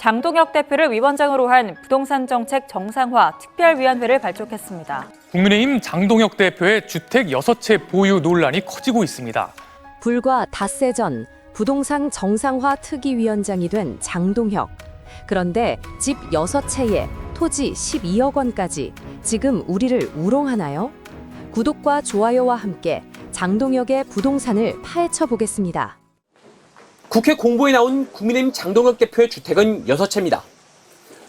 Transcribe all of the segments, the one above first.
장동혁 대표를 위원장으로 한 부동산 정책 정상화 특별위원회를 발족했습니다. 국민의힘 장동혁 대표의 주택 6채 보유 논란이 커지고 있습니다. 불과 닷새 전 부동산 정상화 특위위원장이 된 장동혁. 그런데 집 6채에 토지 12억 원까지 지금 우리를 우롱하나요? 구독과 좋아요와 함께 장동혁의 부동산을 파헤쳐 보겠습니다. 국회 공보에 나온 국민의힘 장동혁 대표의 주택은 6채입니다.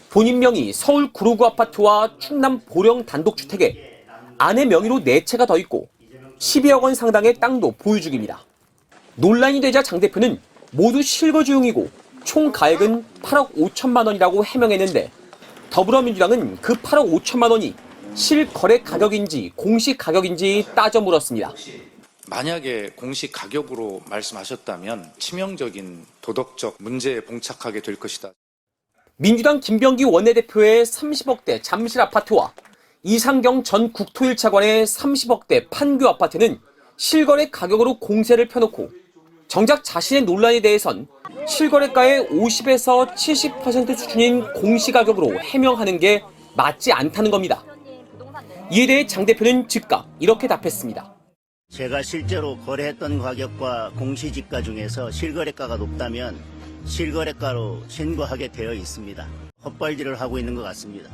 본인 명의 서울 구로구 아파트와 충남 보령 단독주택에 아내 명의로 4채가 더 있고 12억 원 상당의 땅도 보유 중입니다. 논란이 되자 장 대표는 모두 실거주용이고 총 가액은 8억 5천만 원이라고 해명했는데 더불어민주당은 그 8억 5천만 원이 실거래 가격인지 공시 가격인지 따져 물었습니다. 만약에 공시 가격으로 말씀하셨다면 치명적인 도덕적 문제에 봉착하게 될 것이다. 민주당 김병기 원내대표의 30억대 잠실 아파트와 이상경 전 국토 1차관의 30억대 판교 아파트는 실거래 가격으로 공세를 펴놓고 정작 자신의 논란에 대해선 실거래가의 50에서 70% 수준인 공시가격으로 해명하는 게 맞지 않다는 겁니다. 이에 대해 장 대표는 즉각 이렇게 답했습니다. 제가 실제로 거래했던 가격과 공시지가 중에서 실거래가가 높다면 실거래가로 신고하게 되어 있습니다. 헛발질을 하고 있는 것 같습니다.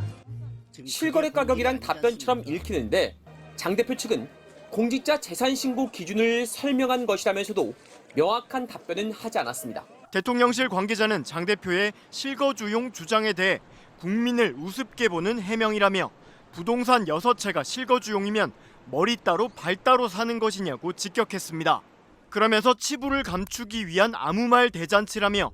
실거래 가격이란 답변처럼 읽히는데 장 대표 측은 공직자 재산 신고 기준을 설명한 것이라면서도 명확한 답변은 하지 않았습니다. 대통령실 관계자는 장 대표의 실거주용 주장에 대해 국민을 우습게 보는 해명이라며 부동산 6채가 실거주용이면 머리 따로 발 따로 사는 것이냐고 직격했습니다. 그러면서 치부를 감추기 위한 아무 말 대잔치라며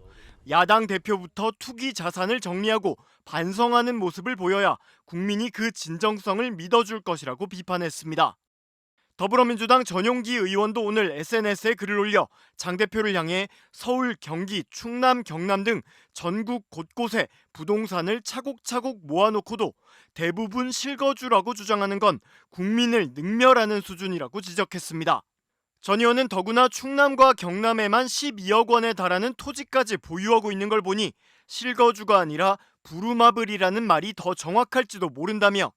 야당 대표부터 투기 자산을 정리하고 반성하는 모습을 보여야 국민이 그 진정성을 믿어줄 것이라고 비판했습니다. 더불어민주당 전용기 의원도 오늘 SNS에 글을 올려 장 대표를 향해 서울, 경기, 충남, 경남 등 전국 곳곳에 부동산을 차곡차곡 모아놓고도 대부분 실거주라고 주장하는 건 국민을 능멸하는 수준이라고 지적했습니다. 전 의원은 더구나 충남과 경남에만 12억 원에 달하는 토지까지 보유하고 있는 걸 보니 실거주가 아니라 부루마블이라는 말이 더 정확할지도 모른다며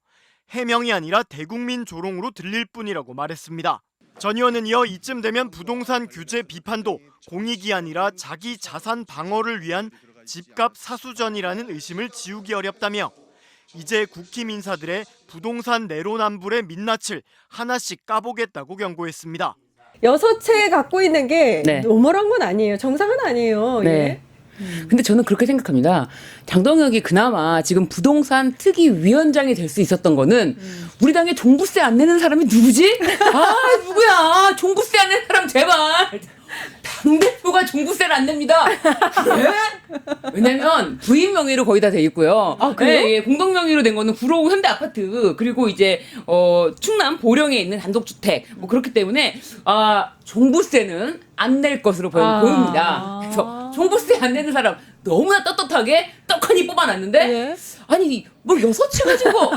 해명이 아니라 대국민 조롱으로 들릴 뿐이라고 말했습니다. 전 의원은 이어 이쯤 되면 부동산 규제 비판도 공익이 아니라 자기 자산 방어를 위한 집값 사수전이라는 의심을 지우기 어렵다며 이제 국힘 인사들의 부동산 내로남불의 민낯을 하나씩 까보겠다고 경고했습니다. 6채 갖고 있는 게 노멀한 건 아니에요. 정상은 아니에요. 네. 예. 근데 저는 그렇게 생각합니다. 장동혁이 그나마 지금 부동산 특위위원장이 될 수 있었던 거는 우리 당에 종부세 안 내는 사람이 누구지? 아, 누구야? 종부세 안 내는 사람 제발. 당대표가 종부세를 안 냅니다. 네? 왜냐면 부인 명의로 거의 다 돼 있고요. 아, 그래요? 네, 공동 명의로 된 거는 구로구 현대 아파트 그리고 이제 충남 보령에 있는 단독주택 뭐 그렇기 때문에 종부세는 안 낼 것으로 보입니다. 그래서 종부세 안 내는 사람 너무나 떳떳하게 떡하니 뽑아놨는데 예. 아니 뭐 6채 가지고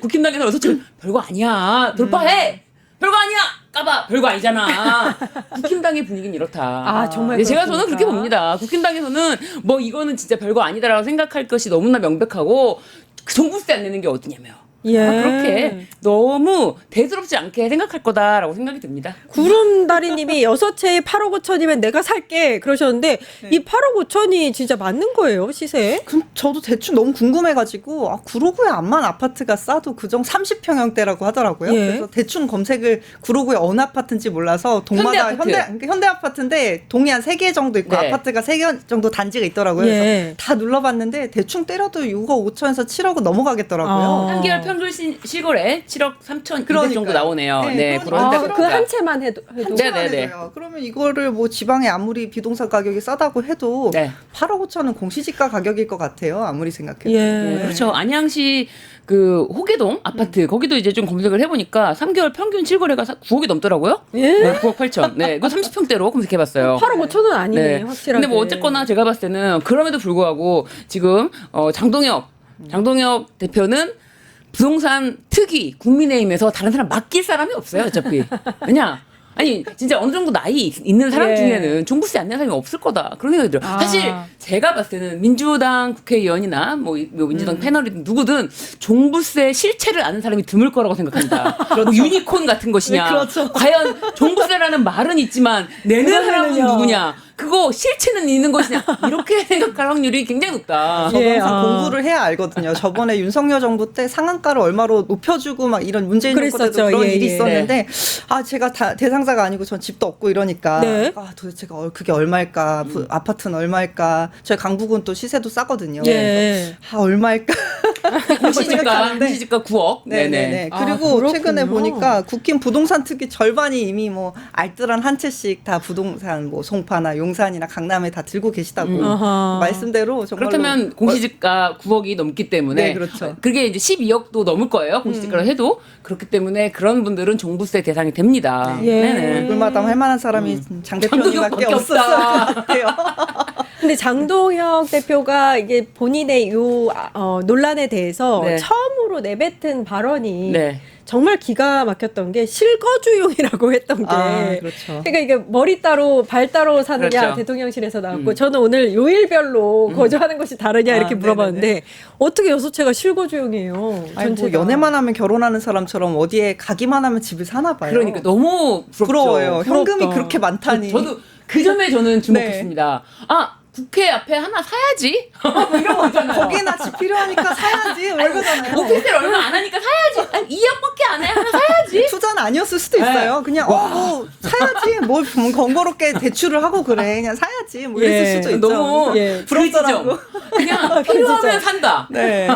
국힘당에서는 6채 별거 아니야 돌파해 별거 아니야 까봐 별거 아니잖아. 국힘당의 분위기는 이렇다. 정말 네, 제가 저는 그렇습니까? 그렇게 봅니다. 국힘당에서는 뭐 이거는 진짜 별거 아니다라고 생각할 것이 너무나 명백하고 그 종부세 안 내는 게 어디냐며. 예. 그렇게 너무 대수롭지 않게 생각할 거다라고 생각이 듭니다. 구름다리님이 6채에 8억 5천이면 내가 살게 그러셨는데 이 8억 5천이 진짜 맞는 거예요 시세? 그럼 저도 대충 너무 궁금해가지고 구로구에 암만 아파트가 싸도 그정 30평형대라고 하더라고요. 예. 그래서 대충 검색을 구로구에 어느 아파트인지 몰라서 동마다 현대 아파트인데 동이 한 3개 정도 있고 네. 아파트가 3개 정도 단지가 있더라고요. 예. 그래서 다 눌러봤는데 대충 때려도 6억 5천에서 7억은 넘어가겠더라고요. 3개월 평균 실거래 7억 3천 2백 정도 나오네요. 네, 그런 그 한 채만 해도. 네네네. 그러면 이거를 뭐 지방에 아무리 비동산 가격이 싸다고 해도 네. 8억 5천은 공시지가 가격일 것 같아요. 아무리 생각해도. 예. 네, 그렇죠. 안양시 그 호계동 아파트 거기도 이제 좀 검색을 해보니까 3개월 평균 실거래가 9억이 넘더라고요. 예. 네, 9억 8천. 네, 그 30평대로 검색해봤어요. 8억 5천은 아니네 네. 확실하게. 근데 뭐 어쨌거나 제가 봤을 때는 그럼에도 불구하고 지금 장동혁 대표는 부동산 특위 국민의힘에서 다른 사람 맡길 사람이 없어요. 어차피 왜냐 아니 진짜 어느 정도 나이 있는 사람 예. 중에는 종부세 안 내는 사람이 없을 거다 그런 생각이 들어요. 사실 제가 봤을 때는 민주당 국회의원이나 뭐 민주당 패널이든 누구든 종부세 실체를 아는 사람이 드물 거라고 생각합니다. 뭐 유니콘 같은 것이냐. 그렇죠. 과연 종부세라는 말은 있지만 내는 사람은 그러면은요. 누구냐. 그거 실체는 있는 것이냐. 이렇게 생각할 확률이 굉장히 높다. 저도 예, 항상 공부를 해야 알거든요. 저번에 윤석열 정부 때 상한가를 얼마로 높여주고 막 이런 문재인 정부 때도 그랬었죠. 그런 예, 일이 예. 있었는데 제가 대상자가 아니고 전 집도 없고 이러니까 네. 도대체 그게 얼마일까? 아파트는 얼마일까? 저희 강북은 또 시세도 싸거든요. 예. 얼마일까? 공시지가 9억. 네네네. 그리고 그렇군요. 최근에 보니까 국힘 부동산 특히 절반이 이미 뭐 알뜰한 한 채씩 다 부동산 뭐 송파나 용산이나 강남에 다 들고 계시다고 아하. 말씀대로 정말로 그렇다면 공시지가 9억이 넘기 때문에 네, 그렇죠. 그게 이제 12억도 넘을 거예요. 공시지가로 해도 그렇기 때문에 그런 분들은 종부세 대상이 됩니다. 예. 네네. 물마담 할 만한 사람이 장 대표님밖에 장동혁밖에 없었을 없다. 것 같아요. 근데 장동혁 대표가 이게 본인의 요 논란에 대해서 네. 처음으로 내뱉은 발언이 네. 정말 기가 막혔던 게 실거주용이라고 했던 게 그렇죠. 그러니까 이게 머리 따로 발 따로 사느냐 그렇죠. 대통령실에서 나왔고 저는 오늘 요일별로 거주하는 것이 다르냐 이렇게 물어봤는데 어떻게 6채가 실거주용이에요? 아니 뭐 전체가. 연애만 하면 결혼하는 사람처럼 어디에 가기만 하면 집을 사나 봐요. 그러니까 너무 부러워요. 부럽다. 현금이 그렇게 많다니. 저도 그 점에 저는 주목했습니다. 국회 앞에 하나 사야지. 뭐 이런 거 있잖아요. 거기나 집 필요하니까 사야지. 뭐 이러잖아요. 오피스텔 얼마 안 하니까 사야지. 아니, 2억밖에 안 해. 하나 사야지. 투자는 아니었을 수도 있어요. 그냥 뭐 사야지. 뭘 번거롭게 대출을 하고 그래. 그냥 사야지. 뭐 이랬을 예. 수도 있죠. 너무 예. 부럽더라고. 그냥 필요하면 산다. 네.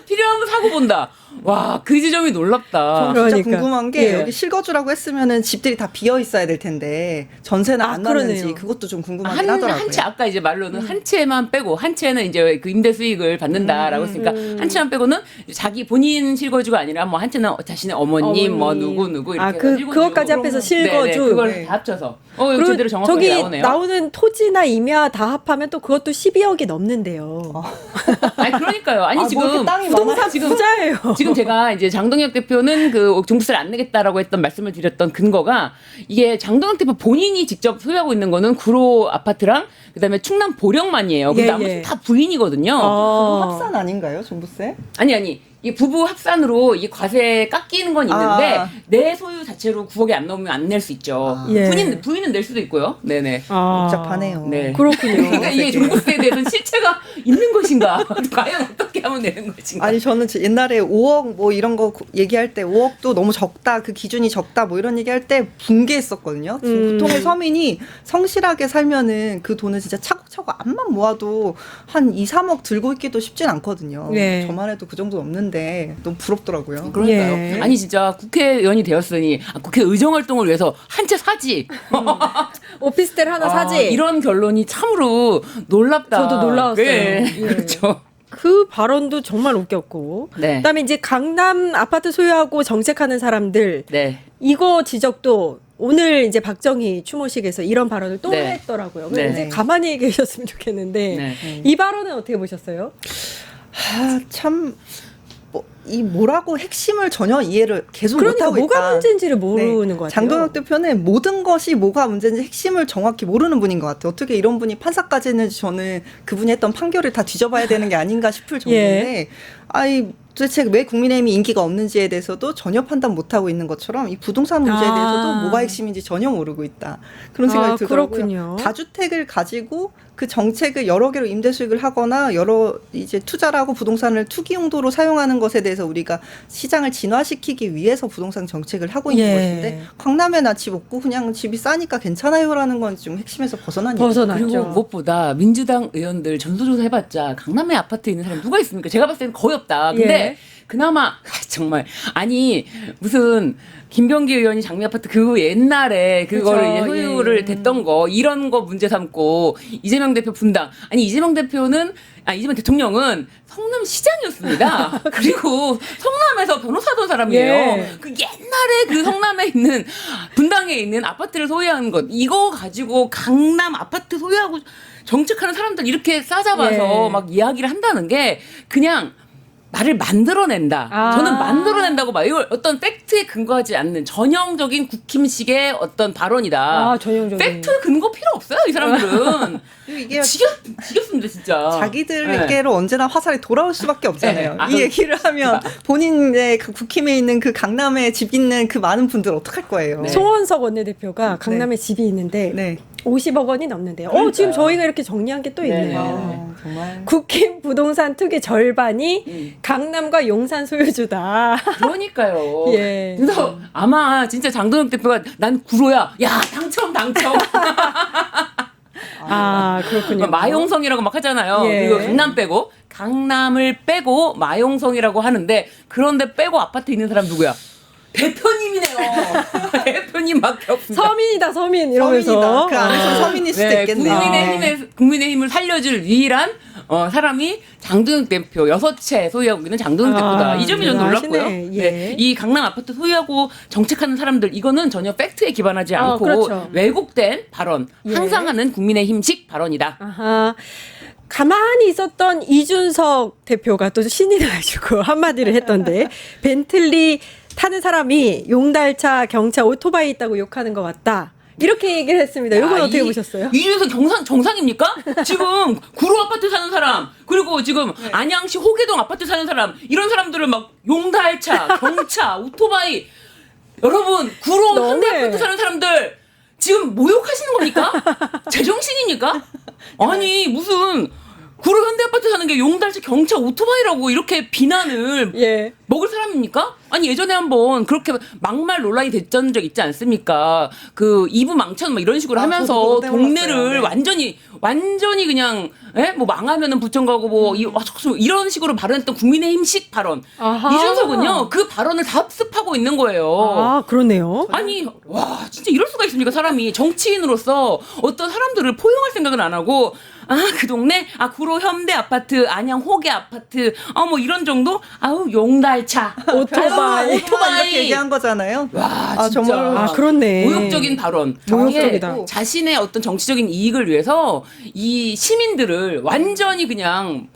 필요하면 사고 본다. 와, 그 지점이 놀랍다. 진짜 그러니까. 궁금한 게 예. 여기 실거주라고 했으면은 집들이 다 비어 있어야 될 텐데 전세는 안 났는지 그러네요. 그것도 좀 궁금하긴 하더라고요. 한 채 아까 이제 말로는 한 채만 빼고 한 채는 이제 그 임대 수익을 받는다라고 했으니까 한 채만 빼고는 자기 본인 실거주가 아니라 뭐 한 채는 자신의 어머님 뭐 누구 이렇게 해서 실거주. 그것까지 합해서 실거주. 네네, 그걸 네. 다 합쳐서 그리고 제대로 정확하게 저기 나오네요. 나오는 토지나 임야 다 합하면 또 그것도 12억이 넘는데요. 아니 그러니까요. 아니 뭐 지금 이렇게 땅이 부동산 부자예요. 지금 제가 이제 장동혁 대표는 그 종부세를 안 내겠다라고 했던 말씀을 드렸던 근거가 이게 장동혁 대표 본인이 직접 소유하고 있는 거는 구로 아파트랑 그다음에 충남 보령만이에요. 근데 예, 나머지 예. 다 부인이거든요. 합산 아닌가요, 종부세? 아니 이 부부 합산으로 이 과세 깎이는 건 있는데 내 소유 자체로 9억이 안 넘으면 안 낼 수 있죠. 예. 부인은 낼 수도 있고요. 네네. 복잡하네요. 네. 그렇군요. 그러니까 이게 종부세에 대해서는 실체가 있는 것인가? 과연 어떻게 하면 되는 것인가? 아니 저는 옛날에 5억 뭐 이런 거 얘기할 때 5억도 너무 적다 그 기준이 적다 뭐 이런 얘기할 때 붕괴했었거든요. 지금 보통의 서민이 성실하게 살면은 그 돈을 진짜 차곡차곡 암만 모아도 한 2, 3억 들고 있기도 쉽진 않거든요. 네. 저만 해도 그 정도 없는데 너무 부럽더라고요. 그러니까요. 예. 아니 진짜 국회의원이 되었으니 국회 의정 활동을 위해서 한 채 사지. 오피스텔 하나 사지. 이런 결론이 참으로 놀랍다. 저도 놀라웠어요. 네. 예. 그렇죠. 그 발언도 정말 웃겼고. 네. 그다음에 이제 강남 아파트 소유하고 정책하는 사람들 네. 이거 지적도 오늘 이제 박정희 추모식에서 이런 발언을 또 네. 했더라고요. 네. 이제 가만히 계셨으면 좋겠는데 네. 이 발언은 어떻게 보셨어요? 참 이 뭐라고 핵심을 전혀 이해를 계속 그러니까 못하고 뭐가 있다. 문제인지를 모르는 것 같아요. 장동혁 대표는 모든 것이 뭐가 문제인지 핵심을 정확히 모르는 분인 것 같아요. 어떻게 이런 분이 판사까지 했는지 저는 그분이 했던 판결을 다 뒤져봐야 되는 게 아닌가 싶을 정도인데 도대체 왜 국민의힘이 인기가 없는지에 대해서도 전혀 판단 못하고 있는 것처럼 이 부동산 문제에 대해서도 뭐가 핵심인지 전혀 모르고 있다. 그런 생각이 들더라고요. 그렇군요. 다주택을 가지고 그 정책을 여러 개로 임대 수익을 하거나 여러 이제 투자를 하고 부동산을 투기 용도로 사용하는 것에 대해서 우리가 시장을 진화시키기 위해서 부동산 정책을 하고 있는 예. 것인데 강남에 나 집 없고 그냥 집이 싸니까 괜찮아요라는 건 좀 핵심에서 벗어난 얘기죠. 벗어났죠. 그리고 무엇보다 민주당 의원들 전수조사 해봤자 강남에 아파트 있는 사람 누가 있습니까? 제가 봤을 때는 거의 없다. 근데 예. 그나마 정말 아니 무슨 김병기 의원이 장미 아파트 그 옛날에 그거를 그렇죠. 이제 소유를 예. 됐던 거 이런 거 문제 삼고 이재명 대표 분당 아니 이재명 대통령은 성남 시장이었습니다. 그리고 성남에서 변호사 하던 사람이에요. 예. 그 옛날에 그 성남에 있는 분당에 있는 아파트를 소유하는 것 이거 가지고 강남 아파트 소유하고 정책하는 사람들 이렇게 싸잡아서 예. 막 이야기를 한다는 게 그냥 말을 만들어낸다. 아. 저는 만들어낸다고 봐. 이걸 어떤 팩트에 근거하지 않는 전형적인 국힘식의 어떤 발언이다. 아, 전형적인. 팩트 근거 필요 없어요, 이 사람들은. 이게 지겹습니다, 진짜. 자기들께로 언제나 화살이 돌아올 수밖에 없잖아요. 네. 이 얘기를 하면 본인의 그 국힘에 있는 그 강남에 집 있는 그 많은 분들 어떡할 거예요. 네. 송원석 원내대표가 강남에 집이 있는데 네. 50억 원이 넘는데요. 그러니까요. 지금 저희가 이렇게 정리한 게 또 네네. 있네요. 정말. 국힘 부동산 투기 절반이 강남과 용산 소유주다. 그러니까요. 예. 그래서 아마 진짜 장동혁 대표가 난 구로야. 야, 당첨. 아, 그렇군요. 마용성이라고 막 하잖아요. 예. 이거 강남 빼고 강남을 빼고 마용성이라고 하는데 그런데 빼고 아파트 있는 사람 누구야? 대표님이네요. 대표님밖에 없습니다. 서민이다, 서민 이러면서. 서민이다. 그 안에서 서민일 수도 있겠네요. 국민의힘을 살려줄 유일한 사람이 장동혁 대표, 6채 소유하고 있는 장동혁 대표다. 이 점이 좀 놀랍고요. 아시네. 예. 네, 이 강남 아파트 소유하고 정책하는 사람들 이거는 전혀 팩트에 기반하지 않고 그렇죠. 왜곡된 발언, 예. 항상 하는 국민의힘식 발언이다. 아하. 가만히 있었던 이준석 대표가 또 신이 나가지고 한마디를 했던데 벤틀리 타는 사람이 용달차, 경차, 오토바이 있다고 욕하는 것 같다. 이렇게 얘기를 했습니다. 이건 어떻게 보셨어요? 이준석 정상입니까? 지금 구로 아파트 사는 사람, 그리고 지금 안양시 호계동 아파트 사는 사람, 이런 사람들을 막 용달차, 경차, 오토바이, 여러분 구로 현대 아파트 사는 사람들 지금 모욕하시는 겁니까? 제정신입니까? 아니 무슨 구로 현대 아파트 사는 게 용달차, 경차, 오토바이라고 이렇게 비난을 예. 먹을 사람입니까? 아니 예전에 한번 그렇게 막말 논란이 됐던 적 있지 않습니까? 그 이부 망천 막 이런 식으로 하면서 저도 그거 때문에 동네를 봤어요. 네. 완전히 그냥 뭐 망하면은 부천 가고 뭐 이런 식으로 발언했던 국민의힘식 발언. 아하. 이준석은요 그 발언을 다 습하고 있는 거예요. 아, 그러네요. 아니 와 진짜 이럴 수가 있습니까? 사람이 정치인으로서 어떤 사람들을 포용할 생각은 안 하고 그 동네 구로 현대 아파트, 안양 호계 아파트 뭐 이런 정도 아우 용달차 오토바이. 이렇게 얘기한 거잖아요. 와 진짜 정말 그렇네. 모욕적인 발언. 모욕적이다. 이게 자신의 어떤 정치적인 이익을 위해서 이 시민들을 완전히 그냥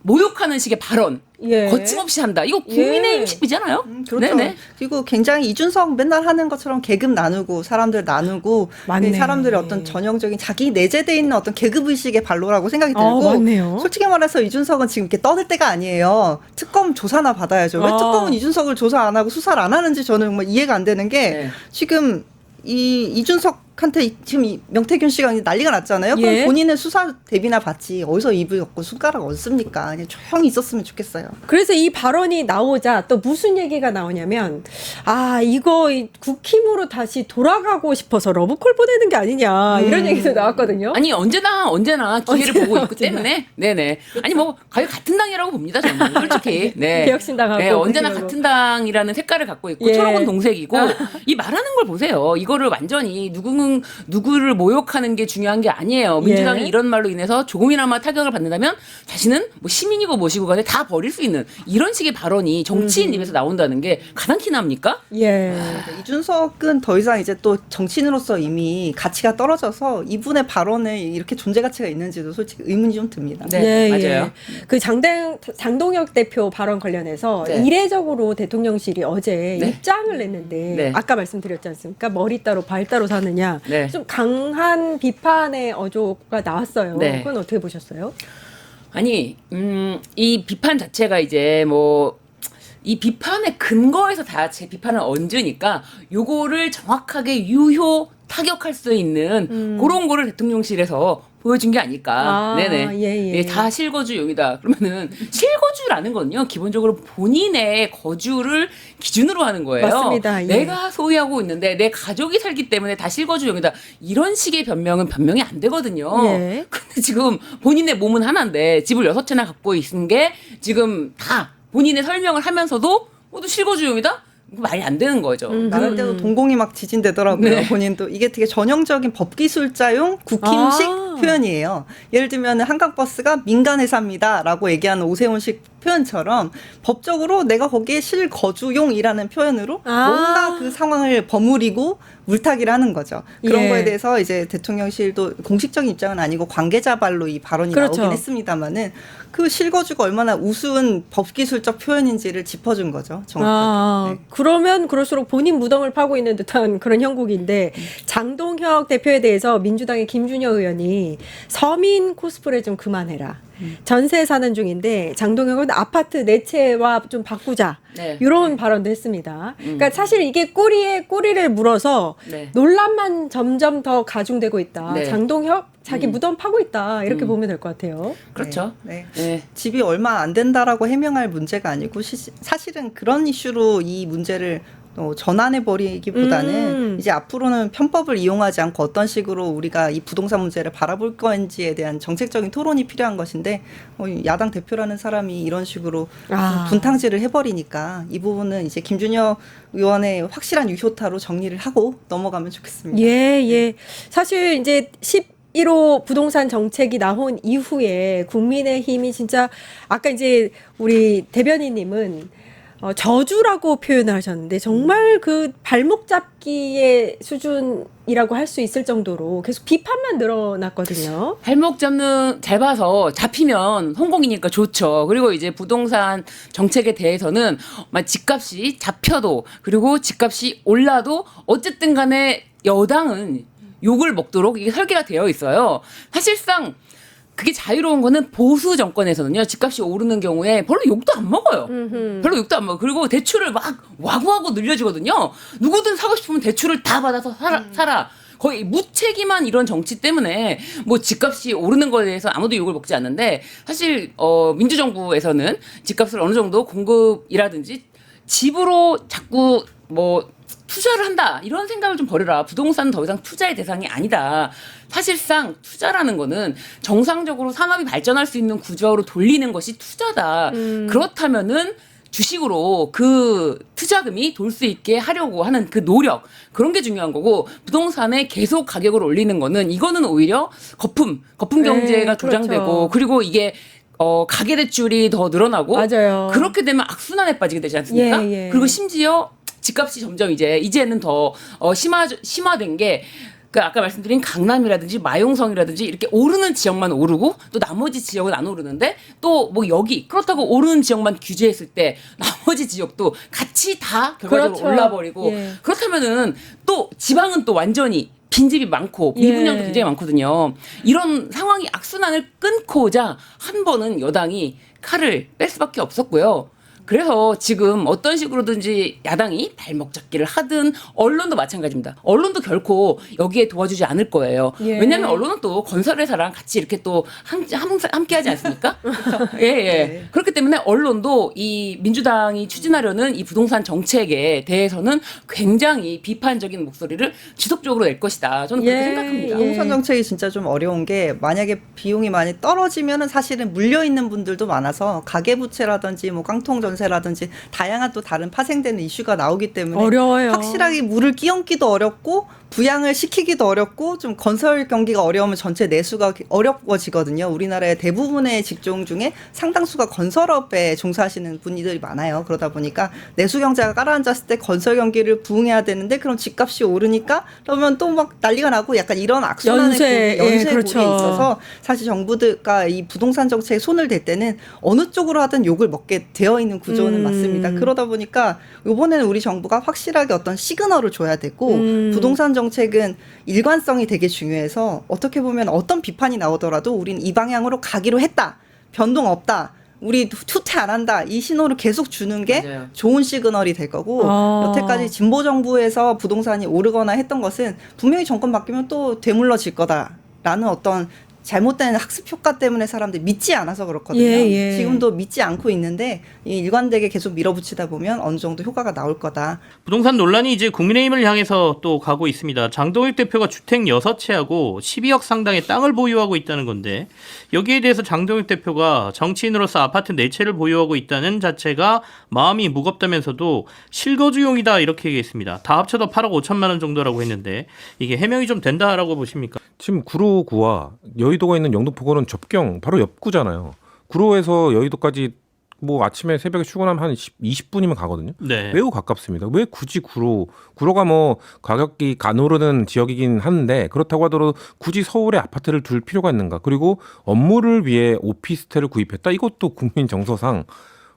모욕하는 식의 발언. 예. 거침없이 한다. 이거 국민의힘식이잖아요. 그렇죠. 네네. 그리고 굉장히 이준석 맨날 하는 것처럼 계급 나누고 사람들 나누고 맞네. 사람들의 어떤 전형적인 자기 내재돼 있는 어떤 계급 의식의 발로라고 생각이 들고 맞네요. 솔직히 말해서 이준석은 지금 이렇게 떠들 때가 아니에요. 특검 조사나 받아야죠. 왜 특검은 이준석을 조사 안 하고 수사를 안 하는지 저는 정말 이해가 안 되는 게 네. 지금 이준석한테 지금 명태균 씨가 난리가 났잖아요. 그럼 예. 본인은 수사 대비나 받지 어디서 입을 엮고 손가락 얹습니까? 그냥 조용히 있었으면 좋겠어요. 그래서 이 발언이 나오자 또 무슨 얘기가 나오냐면 이거 국힘으로 다시 돌아가고 싶어서 러브콜 보내는 게 아니냐 이런 얘기도 나왔거든요. 아니 언제나 기회를 보고 있기 때문에 네네. 아니 뭐 거의 같은 당이라고 봅니다 저는 솔직히. 네. 개혁신당하고 네, 언제나 그리고. 같은 당이라는 색깔을 갖고 있고 예. 초록은 동색이고 이 말하는 걸 보세요. 이거를 완전히 누구를 모욕하는 게 중요한 게 아니에요. 민주당이 예. 이런 말로 인해서 조금이나마 타격을 받는다면 자신은 뭐 시민이고 뭐시고 간에 다 버릴 수 있는 이런 식의 발언이 정치인 입에서 나온다는 게 가장 티납니까? 예. 이준석은 더 이상 이제 또 정치인으로서 이미 가치가 떨어져서 이분의 발언에 이렇게 존재 가치가 있는지도 솔직히 의문이 좀 듭니다. 네, 맞아요. 그 장동혁 대표 발언 관련해서 네. 이례적으로 대통령실이 어제 네. 입장을 냈는데 네. 아까 말씀드렸지 않습니까? 머리 따로 발 따로 사느냐. 네. 좀 강한 비판의 어조가 나왔어요. 네. 그건 어떻게 보셨어요? 아니, 이 비판 자체가 이제 이 비판의 근거에서 다 제 비판을 얹으니까 요거를 정확하게 유효 타격할 수 있는 그런 거를 대통령실에서 보여준 게 아닐까. 네네. 예. 다 실거주용이다. 그러면은 실거주라는 건요, 기본적으로 본인의 거주를 기준으로 하는 거예요. 맞습니다. 예. 내가 소유하고 있는데 내 가족이 살기 때문에 다 실거주용이다. 이런 식의 변명이 안 되거든요. 예. 근데 지금 본인의 몸은 하나인데 집을 6채나 갖고 있는 게 지금 다 본인의 설명을 하면서도 모두 실거주용이다? 말이 안 되는 거죠. 말할 때도 동공이 막 지진되더라고요. 네. 본인도 이게 되게 전형적인 법기술자용 국힘식 표현이에요. 예를 들면 한강버스가 민간회사입니다라고 얘기하는 오세훈식 표현처럼 법적으로 내가 거기에 실거주용이라는 표현으로 뭔가 그 상황을 버무리고 물타기를 하는 거죠. 그런 거에 대해서 이제 대통령실도 공식적인 입장은 아니고 관계자 발로 이 발언이 나오긴 했습니다만은 그 실거주가 얼마나 우스운 법기술적 표현인지를 짚어준 거죠. 정확하게. 그러면 그럴수록 본인 무덤을 파고 있는 듯한 그런 형국인데 장동혁 대표에 대해서 민주당의 김준여 의원이 서민 코스프레 좀 그만해라. 전세 사는 중인데 장동혁은 아파트 내 채와 좀 바꾸자. 이런 발언도 했습니다. 그러니까 사실 이게 꼬리에 꼬리를 물어서 논란만 점점 더 가중되고 있다. 장동혁 자기 무덤 파고 있다. 이렇게 보면 될 것 같아요. 그렇죠. 집이 얼마 안 된다라고 해명할 문제가 아니고 사실은 그런 이슈로 이 문제를 전환해버리기보다는 이제 앞으로는 편법을 이용하지 않고 어떤 식으로 우리가 이 부동산 문제를 바라볼 건지에 대한 정책적인 토론이 필요한 것인데 야당 대표라는 사람이 이런 식으로 분탕질을 해버리니까 이 부분은 이제 김준혁 의원의 확실한 유효타로 정리를 하고 넘어가면 좋겠습니다. 예. 사실 이제 1호 부동산 정책이 나온 이후에 국민의힘이 진짜 아까 이제 우리 대변인님은 저주라고 표현을 하셨는데 정말 그 발목 잡기의 수준이라고 할 수 있을 정도로 계속 비판만 늘어났거든요. 발목 잘 봐서 잡히면 성공이니까 좋죠. 그리고 이제 부동산 정책에 대해서는 집값이 잡혀도 그리고 집값이 올라도 어쨌든 간에 여당은 욕을 먹도록 이게 설계가 되어 있어요. 사실상 그게 자유로운 거는 보수 정권에서는요. 집값이 오르는 경우에 별로 욕도 안 먹어요. 별로 욕도 안 먹어요. 그리고 대출을 막 와구와구 늘려주거든요. 누구든 사고 싶으면 대출을 다 받아서 사라. 거의 무책임한 이런 정치 때문에 뭐 집값이 오르는 거에 대해서 아무도 욕을 먹지 않는데 사실 민주정부에서는 집값을 어느 정도 공급이라든지 집으로 자꾸 투자를 한다 이런 생각을 좀 버려라. 부동산은 더 이상 투자의 대상이 아니다. 사실상 투자라는 거는 정상적으로 산업이 발전할 수 있는 구조로 돌리는 것이 투자다. 그렇다면은 주식으로 그 투자금이 돌 수 있게 하려고 하는 그 노력 그런 게 중요한 거고 부동산의 계속 가격을 올리는 거는 이거는 오히려 거품 경제가 조장되고 그리고 이게 가계대출이 더 늘어나고 그렇게 되면 악순환에 빠지게 되지 않습니까? 그리고 심지어 집값이 점점 이제는 더 심화된 게 그 아까 말씀드린 강남이라든지 마용성이라든지 이렇게 오르는 지역만 오르고 또 나머지 지역은 안 오르는데 또 여기 그렇다고 오르는 지역만 규제했을 때 나머지 지역도 같이 다 결과적으로 올라버리고 그렇다면은 또 지방은 또 완전히 빈집이 많고 미분양도 굉장히 많거든요. 이런 상황이 악순환을 끊고자 한 번은 여당이 칼을 뺄 수밖에 없었고요. 그래서 지금 어떤 식으로든지 야당이 발목 잡기를 하든 언론도 마찬가지입니다. 언론도 결코 여기에 도와주지 않을 거예요. 왜냐하면 언론은 또 건설회사랑 같이 이렇게 또 함께 하지 않습니까? 그렇기 때문에 언론도 이 민주당이 추진하려는 이 부동산 정책에 대해서는 굉장히 비판적인 목소리를 지속적으로 낼 것이다. 저는 그렇게 생각합니다. 부동산 정책이 진짜 좀 어려운 게 만약에 비용이 많이 떨어지면은 사실은 물려있는 분들도 많아서 가계부채라든지 깡통 전세라든지 다양한 또 다른 파생되는 이슈가 나오기 때문에 어려워요. 확실하게 물을 끼얹기도 어렵고 부양을 시키기도 어렵고 좀 건설 경기가 어려우면 전체 내수가 어려워지거든요. 우리나라의 대부분의 직종 중에 상당수가 건설업에 종사하시는 분들이 많아요. 그러다 보니까 내수 경제가 깔아앉았을 때 건설 경기를 부응해야 되는데 그럼 집값이 오르니까 그러면 또 난리가 나고 약간 이런 악순환의 연쇄고리에 있어서 사실 정부가 이 부동산 정책에 손을 댈 때는 어느 쪽으로 하든 욕을 먹게 되어 있는 구조는 맞습니다. 그러다 보니까 이번에는 우리 정부가 확실하게 어떤 시그널을 줘야 되고 부동산 정책은 일관성이 되게 중요해서 어떻게 보면 어떤 비판이 나오더라도 우린 이 방향으로 가기로 했다. 변동 없다. 우리 후퇴 안 한다. 이 신호를 계속 주는 게 좋은 시그널이 될 거고 여태까지 진보 정부에서 부동산이 오르거나 했던 것은 분명히 정권 바뀌면 또 되물러질 거다라는 어떤 잘못된 학습 효과 때문에 사람들이 믿지 않아서 그렇거든요. 지금도 믿지 않고 있는데 일관되게 계속 밀어붙이다 보면 어느 정도 효과가 나올 거다. 부동산 논란이 이제 국민의힘을 향해서 또 가고 있습니다. 장동혁 대표가 주택 6채하고 12억 상당의 땅을 보유하고 있다는 건데 여기에 대해서 장동혁 대표가 정치인으로서 아파트 4채를 보유하고 있다는 자체가 마음이 무겁다면서도 실거주용이다 이렇게 얘기했습니다. 다 합쳐도 8억 5천만 원 정도라고 했는데 이게 해명이 좀 된다라고 보십니까? 지금 구로구와 여의도가 있는 영등포구는 접경 바로 옆구잖아요. 구로에서 여의도까지 뭐 아침에 새벽에 출근하면 한 20분이면 가거든요. 네. 매우 가깝습니다. 왜 굳이 구로가 뭐 가격이 안 오르는 지역이긴 한데 그렇다고 하더라도 굳이 서울에 아파트를 둘 필요가 있는가? 그리고 업무를 위해 오피스텔을 구입했다. 이것도 국민 정서상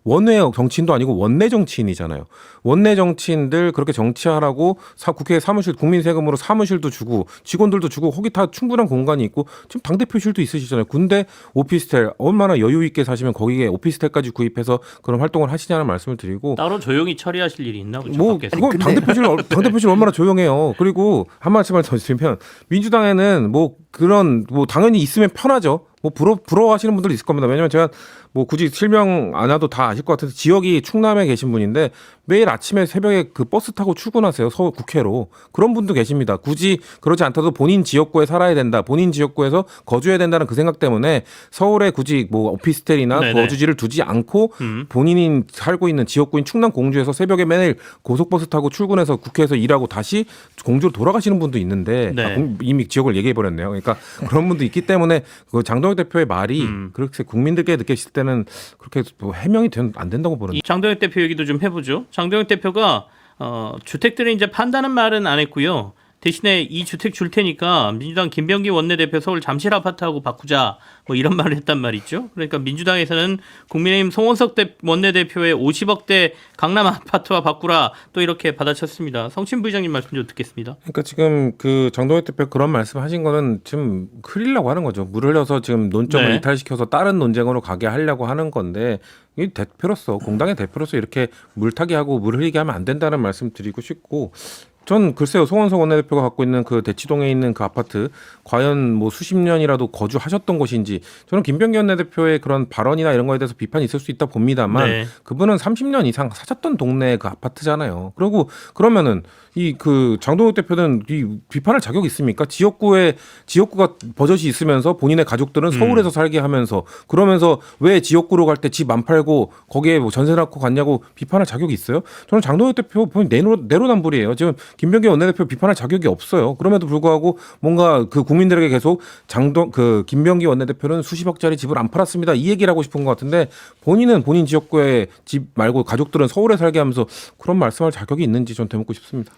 원외 정치인도 아니고 원내 정치인이잖아요. 원내 정치인들 그렇게 정치하라고 국회 사무실 국민 세금으로 사무실도 주고 직원들도 주고 거기 다 충분한 공간이 있고 지금 당대표실도 있으시잖아요. 근데 오피스텔 얼마나 여유 있게 사시면 거기에 오피스텔까지 구입해서 그런 활동을 하시냐는 말씀을 드리고 따로 조용히 처리하실 일이 있나 보죠. 뭐 밖에서. 그거 당대표실 얼마나 조용해요. 그리고 한 말씀을 더 드리면 민주당에는 뭐 그런 뭐 당연히 있으면 편하죠. 뭐 부러워하시는 분들 있을 겁니다. 왜냐면 제가 뭐 굳이 실명 안 해도 다 아실 것 같아서 지역이 충남에 계신 분인데 매일 아침에 새벽에 그 버스 타고 출근하세요. 서울 국회로. 그런 분도 계십니다. 굳이 그러지 않더라도 본인 지역구에 살아야 된다. 본인 지역구에서 거주해야 된다는 그 생각 때문에 서울에 굳이 뭐 오피스텔이나 네네. 거주지를 두지 않고 본인이 살고 있는 지역구인 충남 공주에서 새벽에 매일 고속버스 타고 출근해서 국회에서 일하고 다시 공주로 돌아가시는 분도 있는데 네. 이미 지역을 얘기해 버렸네요. 그러니까 그런 분도 있기 때문에 그 장동혁 대표의 말이 그렇게 국민들께 느끼실 때는 그렇게 뭐 해명이 안 된다고 보는데. 이 장동혁 대표 얘기도 좀 해보죠. 장동혁 대표가 주택들을 이제 판다는 말은 안 했고요. 대신에 이 주택 줄 테니까 민주당 김병기 원내대표 서울 잠실 아파트하고 바꾸자 뭐 이런 말을 했단 말이죠. 그러니까 민주당에서는 국민의힘 송원석 원내대표의 50억대 강남 아파트와 바꾸라 또 이렇게 받아쳤습니다. 성신 부의장님 말씀 좀 듣겠습니다. 그러니까 지금 그 장동혁 대표 그런 말씀하신 거는 지금 흐리려고 하는 거죠. 물 흘려서 지금 논점을 네. 이탈시켜서 다른 논쟁으로 가게 하려고 하는 건데 이 대표로서 공당의 대표로서 이렇게 물타기 하고 물 흐리게 하면 안 된다는 말씀 드리고 싶고. 전 글쎄요 송원석 원내대표가 갖고 있는 그 대치동에 있는 그 아파트 과연 뭐 수십 년이라도 거주하셨던 곳인지 저는 김병기 원내대표의 그런 발언이나 이런 거에 대해서 비판이 있을 수 있다 봅니다만 네. 그분은 30년 이상 사셨던 동네 그 아파트잖아요. 그리고 그러면은 이 그 장동혁 대표는 이 비판할 자격이 있습니까? 지역구가 버젓이 있으면서 본인의 가족들은 서울에서 살게 하면서 그러면서 왜 지역구로 갈 때 집 안 팔고 거기에 뭐 전세 낳고 갔냐고 비판할 자격이 있어요? 저는 장동혁 대표 본인 내로남불이에요. 지금 김병기 원내대표 비판할 자격이 없어요. 그럼에도 불구하고 뭔가 그 국민들에게 계속 김병기 원내대표는 수십억짜리 집을 안 팔았습니다. 이 얘기를 하고 싶은 것 같은데 본인은 본인 지역구에 집 말고 가족들은 서울에 살게 하면서 그런 말씀할 자격이 있는지 전 되묻고 싶습니다.